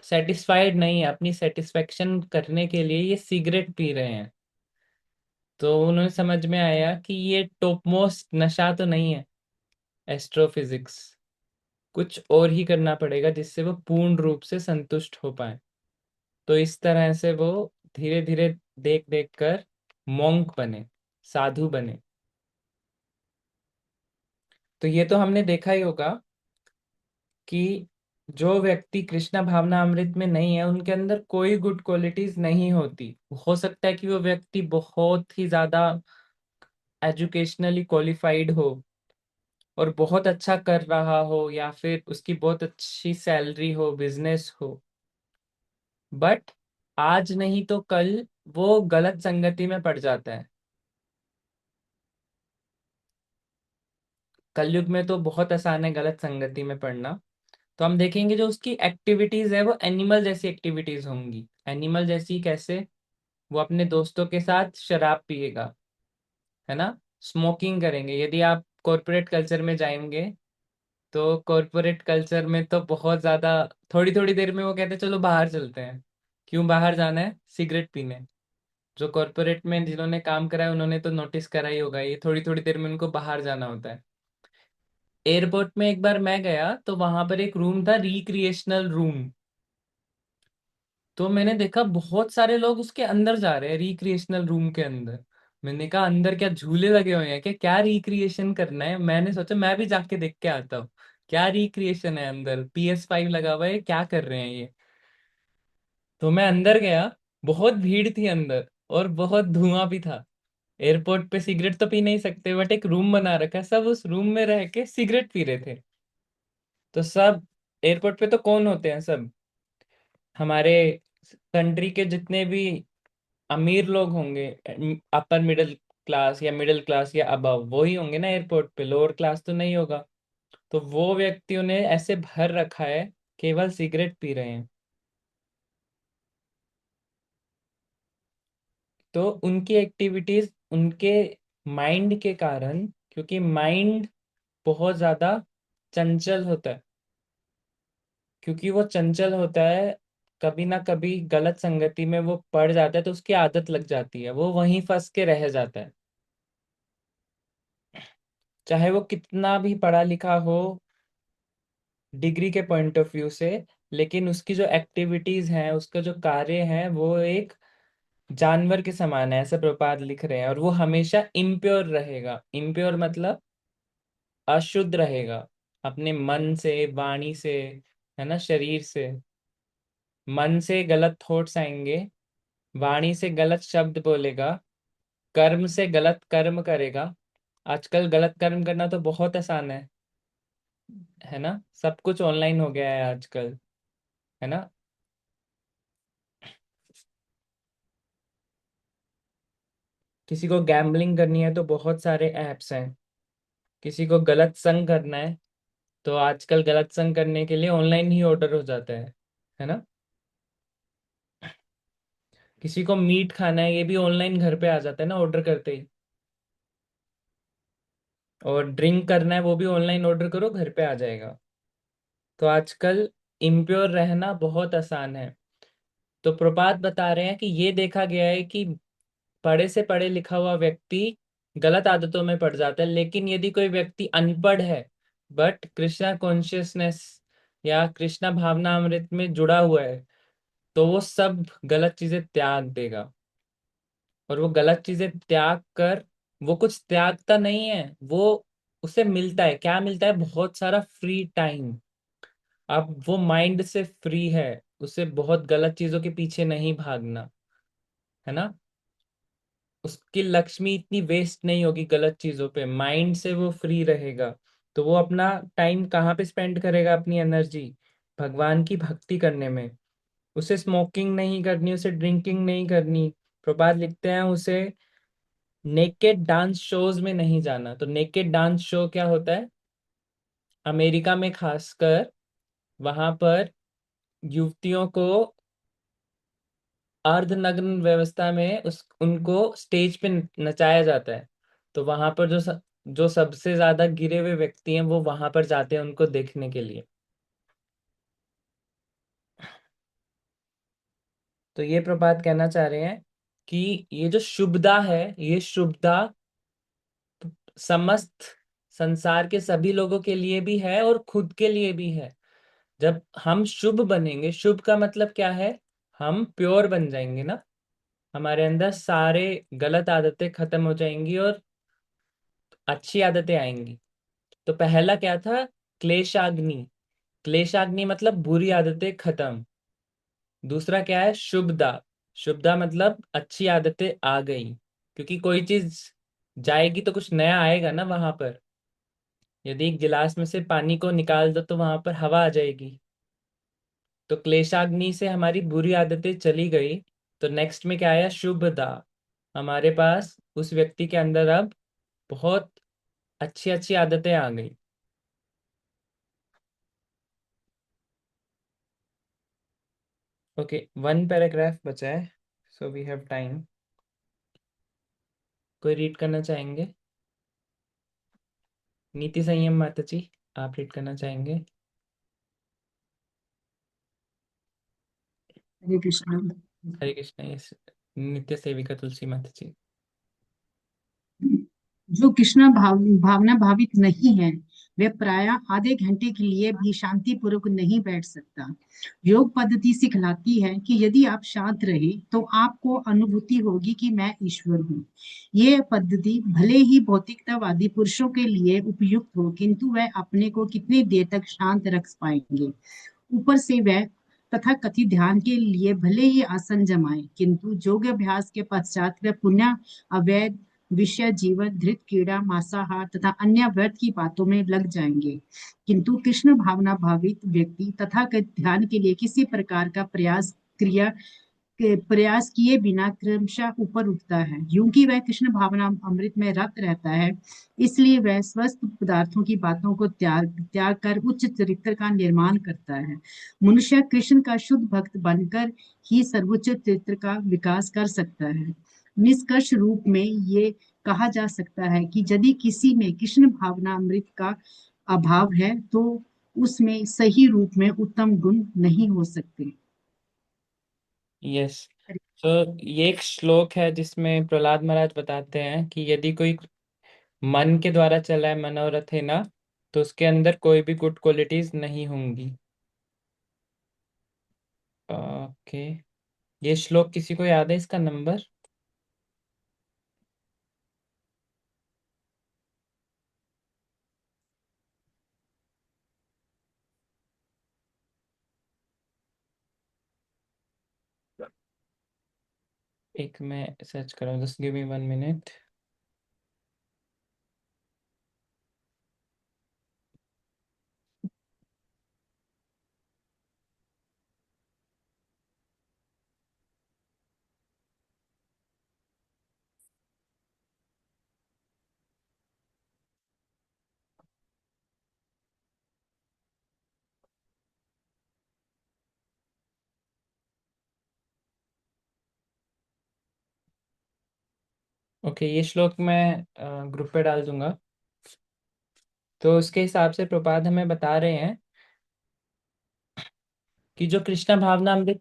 Speaker 1: सेटिस्फाइड नहीं है, अपनी सेटिस्फेक्शन करने के लिए ये सिगरेट पी रहे हैं। तो उन्हें समझ में आया कि ये टॉप मोस्ट नशा तो नहीं है एस्ट्रोफिजिक्स, कुछ और ही करना पड़ेगा जिससे वो पूर्ण रूप से संतुष्ट हो पाए। तो इस तरह से वो धीरे धीरे देख देख कर मॉन्क बने, साधु बने। तो ये तो हमने देखा ही होगा कि जो व्यक्ति कृष्णा भावना अमृत में नहीं है, उनके अंदर कोई गुड क्वालिटीज नहीं होती। हो सकता है कि वो व्यक्ति बहुत ही ज्यादा एजुकेशनली क्वालिफाइड हो और बहुत अच्छा कर रहा हो, या फिर उसकी बहुत अच्छी सैलरी हो, बिजनेस हो, बट आज नहीं तो कल वो गलत संगति में पड़ जाता है। कलयुग में तो बहुत आसान है गलत संगति में पड़ना। तो हम देखेंगे जो उसकी एक्टिविटीज है वो एनिमल जैसी एक्टिविटीज होंगी। एनिमल जैसी कैसे? वो अपने दोस्तों के साथ शराब पिएगा, है ना, स्मोकिंग करेंगे। यदि आप कॉरपोरेट कल्चर में जाएंगे, तो कॉरपोरेट कल्चर में तो बहुत ज्यादा, थोड़ी थोड़ी देर में वो कहते हैं चलो बाहर चलते हैं। क्यों बाहर जाना है? सिगरेट पीने। जो कॉरपोरेट में जिन्होंने काम करा है उन्होंने तो नोटिस करा ही होगा, ये थोड़ी थोड़ी देर में उनको बाहर जाना होता है। एयरपोर्ट में एक बार मैं गया तो वहां पर एक रूम था, रिक्रिएशनल रूम। तो मैंने देखा बहुत सारे लोग उसके अंदर जा रहे हैं, रिक्रिएशनल रूम के अंदर। मैंने कहा अंदर क्या झूले लगे हुए हैं क्या? क्या रिक्रिएशन करना है? मैंने सोचा मैं भी जाके देख के आता हूँ क्या रिक्रिएशन है अंदर। PS5 लगा हुआ है, क्या कर रहे हैं ये? तो मैं अंदर गया, बहुत भीड़ थी अंदर और बहुत धुआं भी था। एयरपोर्ट पे सिगरेट तो पी नहीं सकते, बट एक रूम बना रखा है, सब उस रूम में रह के सिगरेट पी रहे थे। तो सब एयरपोर्ट पे तो कौन होते हैं? सब हमारे कंट्री के जितने भी अमीर लोग होंगे, अपर मिडिल क्लास या मिडिल क्लास या अबव, वो ही होंगे ना एयरपोर्ट पे, लोअर क्लास तो नहीं होगा। तो वो व्यक्तियों ने ऐसे भर रखा है, केवल सिगरेट पी रहे हैं। तो उनकी एक्टिविटीज उनके माइंड के कारण, क्योंकि माइंड बहुत ज्यादा चंचल होता है, क्योंकि वो चंचल होता है, कभी ना कभी गलत संगति में वो पड़ जाता है तो उसकी आदत लग जाती है, वो वहीं फंस के रह जाता है। चाहे वो कितना भी पढ़ा लिखा हो डिग्री के पॉइंट ऑफ व्यू से, लेकिन उसकी जो एक्टिविटीज हैं, उसका जो कार्य है, वो एक जानवर के समान है, ऐसा प्रपात लिख रहे हैं। और वो हमेशा इम्प्योर रहेगा। इम्प्योर मतलब अशुद्ध रहेगा, अपने मन से, वाणी से, है ना, शरीर से। मन से गलत थॉट्स आएंगे, वाणी से गलत शब्द बोलेगा, कर्म से गलत कर्म करेगा। आजकल गलत कर्म करना तो बहुत आसान है ना, सब कुछ ऑनलाइन हो गया है आजकल, है ना। किसी को गैम्बलिंग करनी है तो बहुत सारे ऐप्स हैं। किसी को गलत संग करना है तो आजकल गलत संग करने के लिए ऑनलाइन ही ऑर्डर हो जाता है ना। किसी को मीट खाना है, ये भी ऑनलाइन घर पे आ जाता है ना ऑर्डर करते ही। और ड्रिंक करना है, वो भी ऑनलाइन ऑर्डर करो, घर पे आ जाएगा। तो आजकल इम्प्योर रहना बहुत आसान है। तो प्रभात बता रहे हैं कि ये देखा गया है कि पढ़े से पढ़े लिखा हुआ व्यक्ति गलत आदतों में पड़ जाता है, लेकिन यदि कोई व्यक्ति अनपढ़ है बट कृष्णा कॉन्शियसनेस या कृष्णा भावना अमृत में जुड़ा हुआ है, तो वो सब गलत चीजें त्याग देगा। और वो गलत चीजें त्याग कर, वो कुछ त्यागता नहीं है, वो उसे मिलता है, क्या मिलता है, बहुत सारा फ्री टाइम। अब वो माइंड से फ्री है, उसे बहुत गलत चीजों के पीछे नहीं भागना है ना। उसकी लक्ष्मी इतनी वेस्ट नहीं होगी गलत चीजों पे, माइंड से वो फ्री रहेगा। तो वो अपना टाइम कहाँ पे स्पेंड करेगा, अपनी एनर्जी भगवान की भक्ति करने में। उसे स्मोकिंग नहीं करनी, उसे ड्रिंकिंग नहीं करनी। प्रभात लिखते हैं उसे नेकेड डांस शोज में नहीं जाना। तो नेकेड डांस शो क्या होता है, अमेरिका में खासकर, वहां पर युवतियों को अर्धनग्न व्यवस्था में उस उनको स्टेज पे नचाया जाता है। तो वहां पर जो सबसे ज्यादा गिरे हुए व्यक्ति हैं वो वहां पर जाते हैं उनको देखने के लिए। तो ये प्रभात कहना चाह रहे हैं कि ये जो शुभदा है, ये शुभदा समस्त संसार के सभी लोगों के लिए भी है और खुद के लिए भी है। जब हम शुभ बनेंगे, शुभ का मतलब क्या है, हम प्योर बन जाएंगे ना, हमारे अंदर सारे गलत आदतें खत्म हो जाएंगी और अच्छी आदतें आएंगी। तो पहला क्या था, क्लेशाग्नि। क्लेशाग्नि मतलब बुरी आदतें खत्म। दूसरा क्या है, शुभदा। शुभदा मतलब अच्छी आदतें आ गई, क्योंकि कोई चीज जाएगी तो कुछ नया आएगा ना वहां पर। यदि एक गिलास में से पानी को निकाल दो तो वहां पर हवा आ जाएगी। तो क्लेशाग्नि से हमारी बुरी आदतें चली गई। तो नेक्स्ट में क्या आया, शुभदा। हमारे पास उस व्यक्ति के अंदर अब बहुत अच्छी अच्छी आदतें आ गई। ओके, वन पैराग्राफ बचा है, सो वी हैव टाइम। कोई रीड करना चाहेंगे? नीति संयम माता जी, आप रीड करना चाहेंगे?
Speaker 5: हरे कृष्णा।
Speaker 1: हरे कृष्णा। यस, नित्य सेविका तुलसी माता जी।
Speaker 5: जो कृष्णा भावना भावित नहीं है, वे प्रायः आधे घंटे के लिए भी शांति पूर्वक नहीं बैठ सकता। योग पद्धति सिखलाती है कि यदि आप शांत रहे तो आपको अनुभूति होगी कि मैं ईश्वर हूँ। ये पद्धति भले ही भौतिकतावादी पुरुषों के लिए उपयुक्त हो, किंतु वह अपने को कितनी देर तक शांत रख पाएंगे। ऊपर से वह तथा कथित ध्यान के लिए भले ही आसन जमाए, किंतु योग अभ्यास के पश्चात वह पुनः अवैध विषय जीवन, धृत, कीड़ा, मांसाहार तथा अन्य व्यर्थ की बातों में लग जाएंगे। किंतु कृष्ण भावना भावित व्यक्ति तथा ध्यान के लिए किसी प्रकार का प्रयास किए बिना क्रमशः ऊपर उठता है, क्योंकि वह कृष्ण भावना अमृत में रत रहता है। इसलिए वह स्वस्थ पदार्थों की बातों को त्याग कर उच्च चरित्र का निर्माण करता है। मनुष्य कृष्ण का शुद्ध भक्त बनकर ही सर्वोच्च चरित्र का विकास कर सकता है। निष्कर्ष रूप में ये कहा जा सकता है कि यदि किसी में कृष्ण भावना अमृत का अभाव है तो उसमें सही रूप में उत्तम गुण नहीं हो सकते।
Speaker 1: यस। तो ये एक श्लोक है जिसमें प्रहलाद महाराज बताते हैं कि यदि कोई मन के द्वारा चला है, मनोरथ है ना, तो उसके अंदर कोई भी गुड क्वालिटीज नहीं होंगी। ओके, ये श्लोक किसी को याद है इसका नंबर? एक मैं सर्च कर रहा हूँ, just give me 1 minute. Okay, ये श्लोक मैं ग्रुप पे डाल दूंगा। तो उसके हिसाब से प्रपाद हमें बता रहे हैं कि जो कृष्णा भावनामृत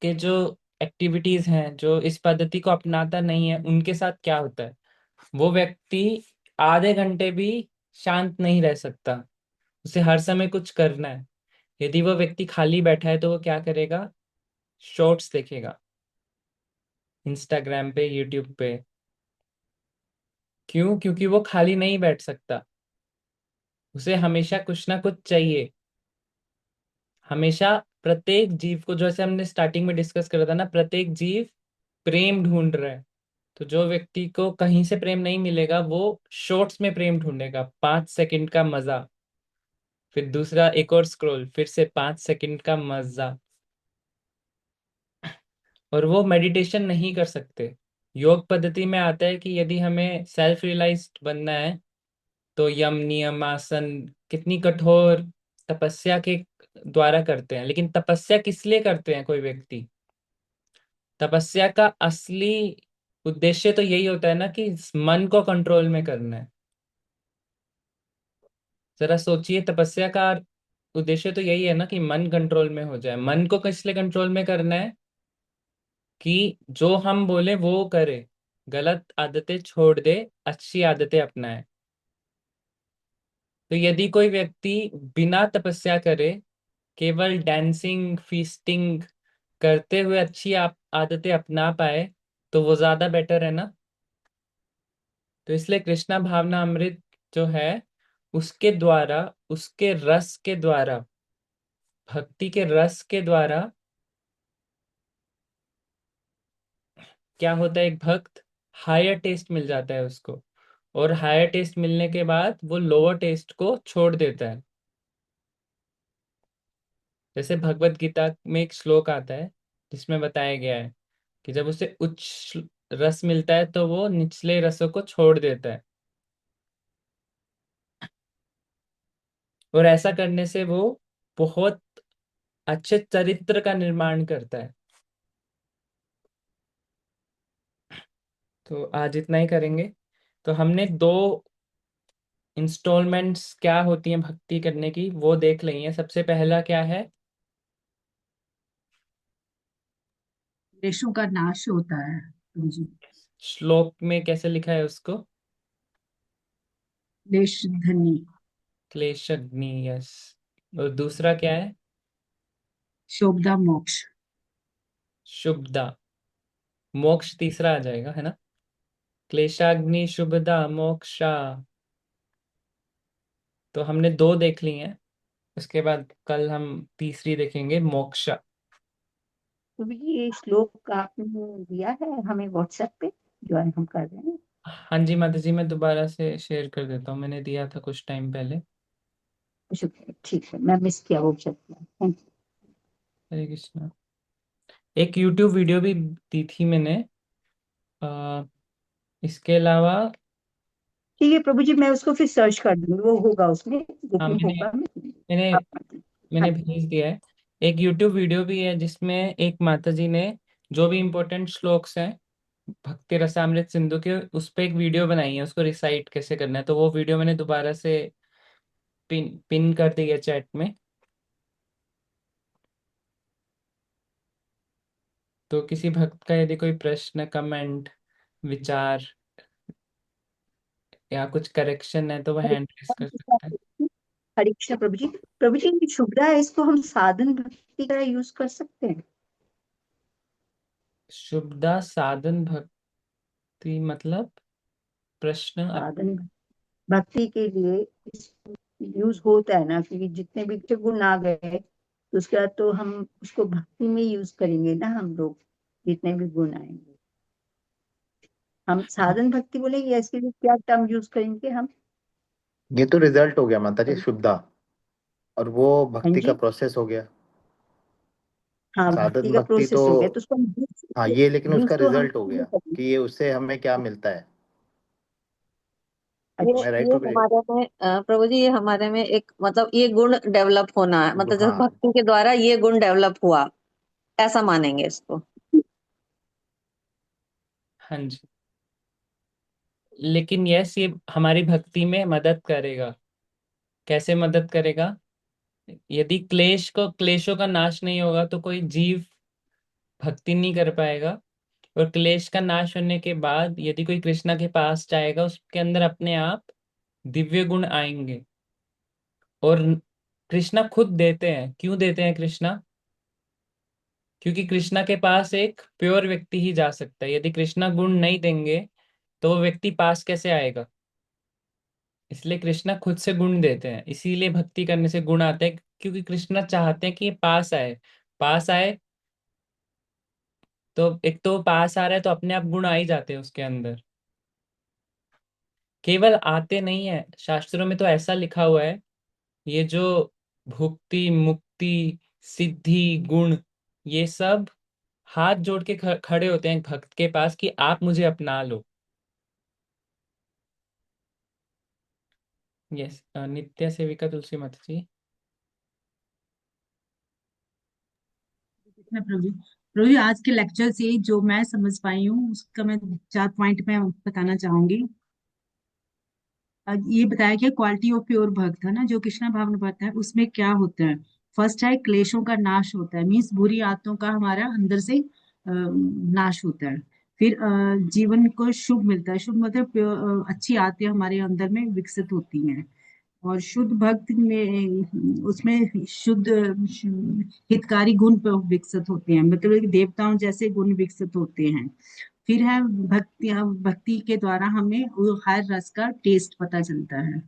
Speaker 1: के जो एक्टिविटीज हैं, जो इस पद्धति को अपनाता नहीं है, उनके साथ क्या होता है। वो व्यक्ति आधे घंटे भी शांत नहीं रह सकता, उसे हर समय कुछ करना है। यदि वो व्यक्ति खाली बैठा है तो वो क्या करेगा, शॉर्ट्स देखेगा इंस्टाग्राम पे, यूट्यूब पे। क्यों? क्योंकि वो खाली नहीं बैठ सकता, उसे हमेशा कुछ ना कुछ चाहिए। हमेशा प्रत्येक जीव को, जैसे हमने स्टार्टिंग में डिस्कस करा था ना, प्रत्येक जीव प्रेम ढूंढ रहा है। तो जो व्यक्ति को कहीं से प्रेम नहीं मिलेगा, वो शॉर्ट्स में प्रेम ढूंढेगा, 5 सेकंड का मजा, फिर दूसरा एक और स्क्रॉल, फिर से 5 सेकंड का मजा। और वो मेडिटेशन नहीं कर सकते। योग पद्धति में आता है कि यदि हमें सेल्फ रियलाइज्ड बनना है तो यम नियम आसन कितनी कठोर तपस्या के द्वारा करते हैं। लेकिन तपस्या किस लिए करते हैं कोई व्यक्ति? तपस्या का असली उद्देश्य तो यही होता है ना कि इस मन को कंट्रोल में करना है। जरा सोचिए, तपस्या का उद्देश्य तो यही है ना कि मन कंट्रोल में हो जाए। मन को किस लिए कंट्रोल में करना है? कि जो हम बोले वो करे, गलत आदतें छोड़ दे, अच्छी आदतें अपनाए। तो यदि कोई व्यक्ति बिना तपस्या करे, केवल डांसिंग फीस्टिंग करते हुए अच्छी आदतें अपना पाए, तो वो ज्यादा बेटर है ना। तो इसलिए कृष्णा भावना अमृत जो है, उसके द्वारा, उसके रस के द्वारा, भक्ति के रस के द्वारा क्या होता है, एक भक्त हायर टेस्ट मिल जाता है उसको। और हायर टेस्ट मिलने के बाद वो लोअर टेस्ट को छोड़ देता है। जैसे भगवत गीता में एक श्लोक आता है जिसमें बताया गया है कि जब उसे उच्च रस मिलता है तो वो निचले रसों को छोड़ देता है। और ऐसा करने से वो बहुत अच्छे चरित्र का निर्माण करता है। तो आज इतना ही करेंगे। तो हमने दो इंस्टॉलमेंट्स क्या होती हैं भक्ति करने की, वो देख ली है। सबसे पहला क्या है?
Speaker 5: क्लेशों का नाश होता है प्रभु जी।
Speaker 1: श्लोक में कैसे लिखा है उसको?
Speaker 5: क्लेश धनी।
Speaker 1: क्लेशग्नि, यस। और दूसरा क्या है?
Speaker 5: शोभदा मोक्ष।
Speaker 1: शुभदा। मोक्ष तीसरा आ जाएगा, है ना। क्लेशाग्नि शुभदा मोक्षा। तो हमने दो देख ली हैं। उसके बाद कल हम तीसरी देखेंगे, मोक्षा।
Speaker 7: तो भी ये श्लोक आपने दिया है हमें व्हाट्सएप पे जो हम कर रहे हैं?
Speaker 1: हाँ जी माता जी, मैं दोबारा से शेयर कर देता हूँ, मैंने दिया था कुछ टाइम पहले।
Speaker 7: शुक्रिया, ठीक है, मैं मिस किया वो चेक किया, थैंक यू।
Speaker 1: हरे कृष्णा। एक यूट्यूब वीडियो भी दी थी मैंने। आ, इसके अलावा
Speaker 7: ठीक है प्रभु जी, मैं उसको फिर सर्च कर दूंगी, वो होगा उसमें जो
Speaker 1: हाँ,
Speaker 7: भी
Speaker 1: मैंने
Speaker 7: होगा मैं
Speaker 1: मैंने
Speaker 7: आप कर देंगे। हाँ
Speaker 1: मैंने
Speaker 7: जी।
Speaker 1: भेज दिया है। एक यूट्यूब वीडियो भी है जिसमें एक माता जी ने जो भी इम्पोर्टेंट श्लोक्स हैं भक्ति रसामृत सिंधु के, उस पे एक वीडियो बनाई है, उसको रिसाइट कैसे करना है। तो वो वीडियो मैंने दोबारा से पिन पिन कर दी है चैट में। तो किसी भक्त का यदि कोई प्रश्न, कमेंट, विचार या कुछ करेक्शन है तो वह हैंड रेस कर सकता है।
Speaker 7: हरे कृष्णा प्रभु जी। प्रभु जी, ये शुभ्रा है, इसको हम साधन भक्ति का यूज कर सकते हैं?
Speaker 1: शुभदा साधन भक्ति मतलब? प्रश्न
Speaker 7: साधन भक्ति के लिए यूज होता है ना, क्योंकि जितने भी अच्छे गुण आ गए तो उसके बाद तो हम उसको भक्ति में यूज करेंगे ना, हम लोग जितने भी गुण आएंगे। हम साधन भक्ति बोलेंगे या इसके लिए क्या टर्म यूज करेंगे हम?
Speaker 2: ये तो रिजल्ट हो गया माता जी, शुभदा। और वो
Speaker 7: हाँ
Speaker 2: भक्ति का
Speaker 7: जी।
Speaker 2: प्रोसेस हो गया।
Speaker 7: हाँ, भक्ति
Speaker 2: साधन
Speaker 7: का
Speaker 2: भक्ति तो,
Speaker 7: प्रोसेस हो गया तो उसको
Speaker 2: हाँ ये लेकिन उसका
Speaker 7: यूज तो हम
Speaker 2: रिजल्ट हो गया कि ये उससे हमें क्या मिलता है।
Speaker 6: ये
Speaker 2: मैं राइट
Speaker 6: ये
Speaker 2: हूँ कि
Speaker 6: हमारे में प्रभु जी, ये हमारे में एक मतलब ये गुण डेवलप होना है, मतलब जैसे
Speaker 2: हाँ।
Speaker 6: भक्ति के द्वारा ये गुण डेवलप हुआ, ऐसा मानेंगे इसको।
Speaker 1: हाँ जी। लेकिन यस, ये हमारी भक्ति में मदद करेगा। कैसे मदद करेगा? यदि क्लेशों का नाश नहीं होगा तो कोई जीव भक्ति नहीं कर पाएगा। और क्लेश का नाश होने के बाद यदि कोई कृष्णा के पास जाएगा, उसके अंदर अपने आप दिव्य गुण आएंगे। और कृष्णा खुद देते हैं। क्यों देते हैं कृष्णा? क्योंकि कृष्णा के पास एक प्योर व्यक्ति ही जा सकता है। यदि कृष्णा गुण नहीं देंगे तो वो व्यक्ति पास कैसे आएगा? इसलिए कृष्णा खुद से गुण देते हैं। इसीलिए भक्ति करने से गुण आते हैं, क्योंकि कृष्णा चाहते हैं कि ये पास आए। पास आए तो एक तो पास आ रहा है तो अपने आप गुण आ ही जाते हैं उसके अंदर। केवल आते नहीं है, शास्त्रों में तो ऐसा लिखा हुआ है, ये जो भुक्ति मुक्ति सिद्धि गुण, ये सब हाथ जोड़ के खड़े होते हैं भक्त के पास कि आप मुझे अपना लो। यस, नित्य सेविका तुलसी माता जी।
Speaker 5: कृष्ण प्रभु जी। प्रभु जी, आज के लेक्चर से जो मैं समझ पाई हूँ उसका मैं 4 पॉइंट में बताना चाहूंगी। ये बताया गया क्वालिटी ऑफ प्योर भक्त है ना, जो कृष्णा भाव निभाता है उसमें क्या होता है। फर्स्ट है क्लेशों का नाश होता है, मीन्स बुरी आदतों का हमारा अंदर से नाश होता है। फिर जीवन को शुभ मिलता है, शुभ मतलब अच्छी आदतें हमारे अंदर में विकसित होती हैं। और शुद्ध भक्त में उसमें शुद्ध हितकारी गुण विकसित होते हैं, मतलब कि देवताओं जैसे गुण विकसित होते हैं। फिर है भक्ति, भक्ति के द्वारा हमें वो हर रस का टेस्ट पता चलता है।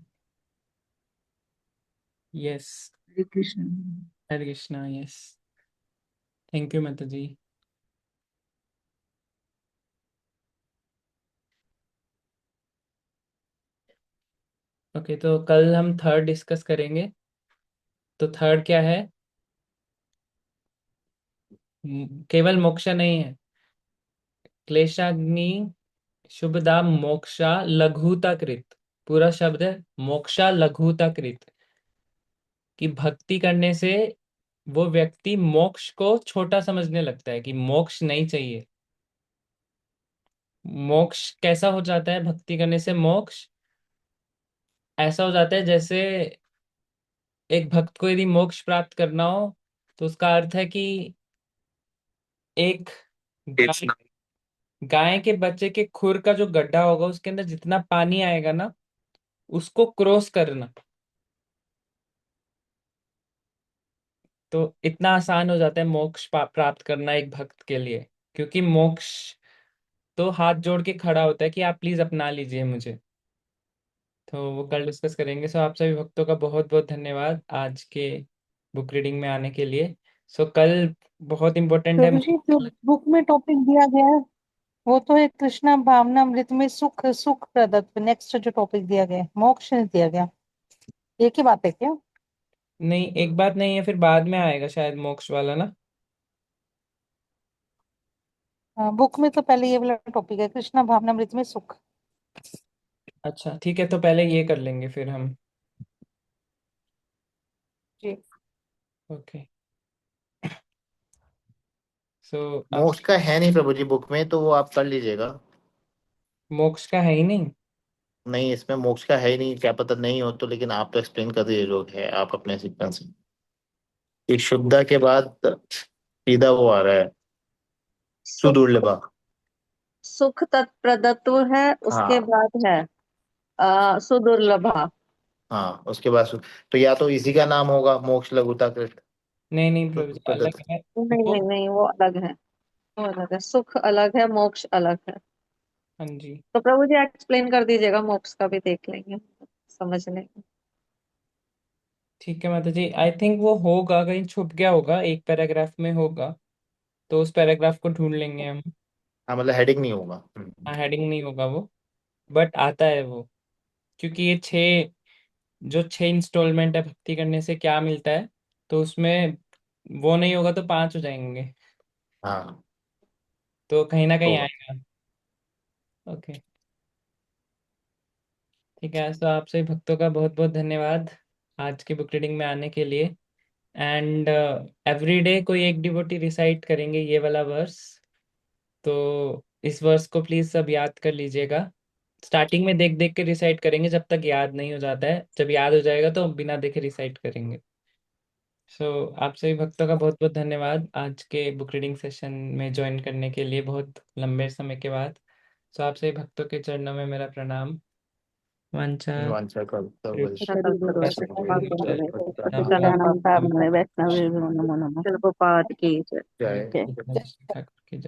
Speaker 1: Yes.
Speaker 5: Hare Krishna.
Speaker 1: Hare Krishna. Yes. Thank you माता जी। ओके, तो कल हम थर्ड डिस्कस करेंगे। तो थर्ड क्या है? केवल मोक्ष नहीं है। क्लेशाग्नि शुभदा मोक्षा लघुता कृत। पूरा शब्द है मोक्षा लघुता कृत। कि भक्ति करने से वो व्यक्ति मोक्ष को छोटा समझने लगता है, कि मोक्ष नहीं चाहिए। मोक्ष कैसा हो जाता है भक्ति करने से? मोक्ष ऐसा हो जाता है जैसे एक भक्त को यदि मोक्ष प्राप्त करना हो तो उसका अर्थ है कि एक गाय गाय के बच्चे के खुर का जो गड्ढा होगा उसके अंदर जितना पानी आएगा ना, उसको क्रॉस करना। तो इतना आसान हो जाता है मोक्ष प्राप्त करना एक भक्त के लिए। क्योंकि मोक्ष तो हाथ जोड़ के खड़ा होता है कि आप प्लीज अपना लीजिए मुझे। तो वो कल डिस्कस करेंगे। सो आप सभी भक्तों का बहुत बहुत धन्यवाद आज के बुक रीडिंग में आने के लिए। सो कल बहुत इंपॉर्टेंट है।
Speaker 4: प्रभु जी, जो बुक में टॉपिक दिया गया है वो तो है कृष्णा भावनामृत में सुख सुख प्रदत्त। नेक्स्ट जो टॉपिक दिया गया है मोक्ष नहीं दिया गया। एक ही बात है क्या?
Speaker 1: नहीं, एक बात नहीं है, फिर बाद में आएगा शायद मोक्ष वाला ना।
Speaker 4: बुक में तो पहले ये वाला टॉपिक है कृष्णा भावनामृत में सुख।
Speaker 1: अच्छा ठीक है, तो पहले ये कर लेंगे फिर हम।
Speaker 4: जी।
Speaker 1: ओके। सो आप
Speaker 2: मोक्ष का है नहीं प्रभु जी बुक में, तो वो आप कर लीजिएगा।
Speaker 1: मोक्ष का है ही नहीं।
Speaker 2: नहीं, इसमें मोक्ष का है ही नहीं, क्या पता नहीं हो तो, लेकिन आप तो एक्सप्लेन कर दीजिए जो है आप अपने सीक्वेंस में। एक शुद्धा के बाद सीधा वो आ रहा है
Speaker 6: सुख
Speaker 2: सुदुर्लभा।
Speaker 6: सुख तत्प्रदत्व है, उसके
Speaker 2: हाँ।
Speaker 6: बाद है सुदुर्लभा।
Speaker 2: हाँ, उसके बाद तो या तो इसी का नाम होगा मोक्ष लघुता कृत।
Speaker 1: नहीं नहीं प्रभु जी, अलग है
Speaker 6: नहीं
Speaker 1: वो।
Speaker 6: नहीं नहीं, वो अलग है। वो अलग है, सुख अलग है, मोक्ष अलग है।
Speaker 1: हाँ जी।
Speaker 6: तो प्रभु जी एक्सप्लेन कर दीजिएगा, मोक्ष का भी देख लेंगे, समझ लेंगे।
Speaker 1: ठीक है माता जी, आई थिंक वो होगा, कहीं छुप गया होगा, एक पैराग्राफ में होगा। तो उस पैराग्राफ को ढूंढ लेंगे हम।
Speaker 2: हाँ, मतलब हेडिंग नहीं होगा।
Speaker 1: हाँ, हेडिंग नहीं होगा वो, बट आता है वो। क्योंकि ये जो 6 इंस्टॉलमेंट है भक्ति करने से क्या मिलता है, तो उसमें वो नहीं होगा तो 5 हो जाएंगे।
Speaker 2: हाँ।
Speaker 1: तो कहीं ना कहीं
Speaker 2: तो
Speaker 1: आएगा। ओके। ठीक है, तो आप सभी भक्तों का बहुत बहुत धन्यवाद आज की बुक रीडिंग में आने के लिए। एंड एवरी डे कोई एक डिवोटी रिसाइट करेंगे ये वाला वर्स। तो इस वर्स को प्लीज सब याद कर लीजिएगा। स्टार्टिंग में देख देख के रिसाइट करेंगे जब तक याद नहीं हो जाता है, जब याद हो जाएगा तो बिना देखे रिसाइट करेंगे। सो आप सभी भक्तों का बहुत बहुत धन्यवाद आज के बुक रीडिंग सेशन में ज्वाइन करने के लिए, बहुत लंबे समय के बाद। सो आप सभी भक्तों के चरणों में मेरा प्रणाम। वांछा
Speaker 2: वांछा कल्पतरुभ्यश्च
Speaker 3: सकलपुरुष
Speaker 2: कृपा
Speaker 3: कल्याणम वैष्णव नमो नमः।
Speaker 6: प्रभुपाद की जय।
Speaker 2: जय
Speaker 1: ठाकुर की जय।